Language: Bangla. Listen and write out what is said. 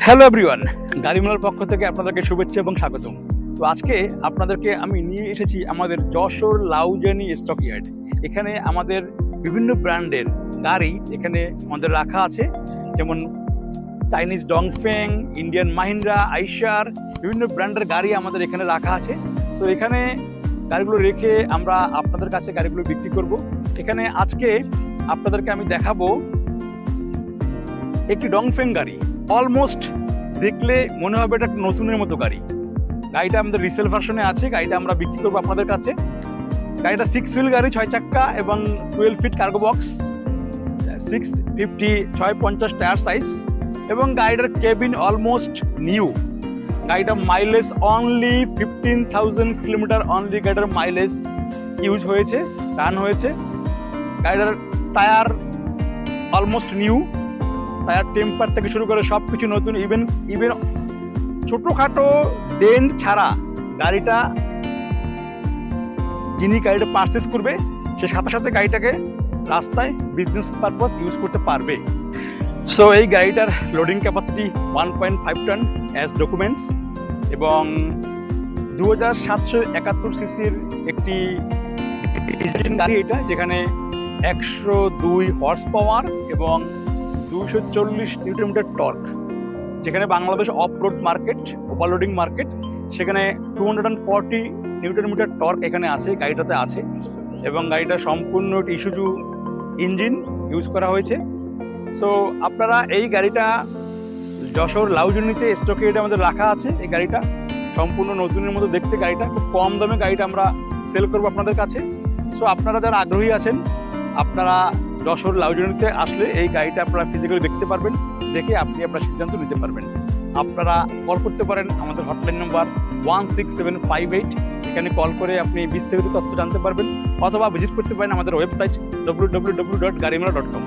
হ্যালো এভরিওয়ান, গাড়ি মেলার পক্ষ থেকে আপনাদেরকে শুভেচ্ছা এবং স্বাগতম। তো আজকে আপনাদেরকে আমি নিয়ে এসেছি আমাদের যশোর লাউজানি স্টক ইয়ার্ড। এখানে আমাদের বিভিন্ন ব্র্যান্ডের গাড়ি এখানে আমাদের রাখা আছে, যেমন চাইনিজ ডংফেং, ইন্ডিয়ান মাহিন্দ্রা, আইশার, বিভিন্ন ব্র্যান্ডের গাড়ি আমাদের এখানে রাখা আছে। তো এখানে গাড়িগুলো রেখে আমরা আপনাদের কাছে গাড়িগুলো বিক্রি করব। এখানে আজকে আপনাদেরকে আমি দেখাবো একটি ডংফেং গাড়ি। অলমোস্ট দেখলে মনে হবে এটা নতুনের মতো গাড়ি। গাড়িটা আমাদের রিসেল ভার্সনে আছে, গাড়িটা আমরা বিক্রি করবো আপনাদের কাছে। গাড়িটা 6 হুইল গাড়ি, 6 চাক্কা এবং 12 feet cargo box, 650 650 tyre size, এবং গাড়িটার কেবিন অলমোস্ট নিউ। গাড়িটা মাইলেজ অনলি 15,000 কিলোমিটার অনলি গাড়িটার মাইলেজ ইউজ হয়েছে, রান হয়েছে। গাড়িটার টায়ার অলমোস্ট নিউ, টায়ার টেম্পার থেকে শুরু করে সব কিছু নতুন। ইভেন ছোটোখাটো ডেন্ট ছাড়া গাড়িটা, যিনি গাড়িটা পারচেস করবে সে সাথে সাথে গাড়িটাকে রাস্তায় বিজনেস পারপাস ইউজ করতে পারবে। সো এই গাড়িটার loading capacity 1.5 tonne as documents, এবং 2771 সিসির একটি ডিজেল গাড়ি এটা, যেখানে 102 হর্স পাওয়ার এবং 240 নিউটন মিটার টর্ক। যেখানে Bangladesh off road market, overloading market, সেখানে 240 নিউটন মিটার টর্ক এখানে আছে, গাড়িটাতে আছে। এবং গাড়িটা সম্পূর্ণ ইসুজু ইঞ্জিন ইউজ করা হয়েছে। সো আপনারা এই গাড়িটা যশোর লাউজানিতে স্টকে এটা আমাদের রাখা আছে। এই গাড়িটা সম্পূর্ণ নতুনের মতো দেখতে, গাড়িটা খুব কম দামে গাড়িটা আমরা সেল করবো আপনাদের কাছে। সো আপনারা যারা আগ্রহী আছেন, আপনারা যশোর লাউজানিতে আসলে এই গাড়িটা আপনারা ফিজিক্যালি দেখতে পারবেন, দেখে আপনি আপনার সিদ্ধান্ত নিতে পারবেন। আপনারা কল করতে পারেন আমাদের হটলাইন নাম্বার 16758। এখানে কল করে আপনি বিস্তারিত তথ্য জানতে পারবেন, অথবা ভিজিট করতে পারেন আমাদের ওয়েবসাইট www.garimela.com।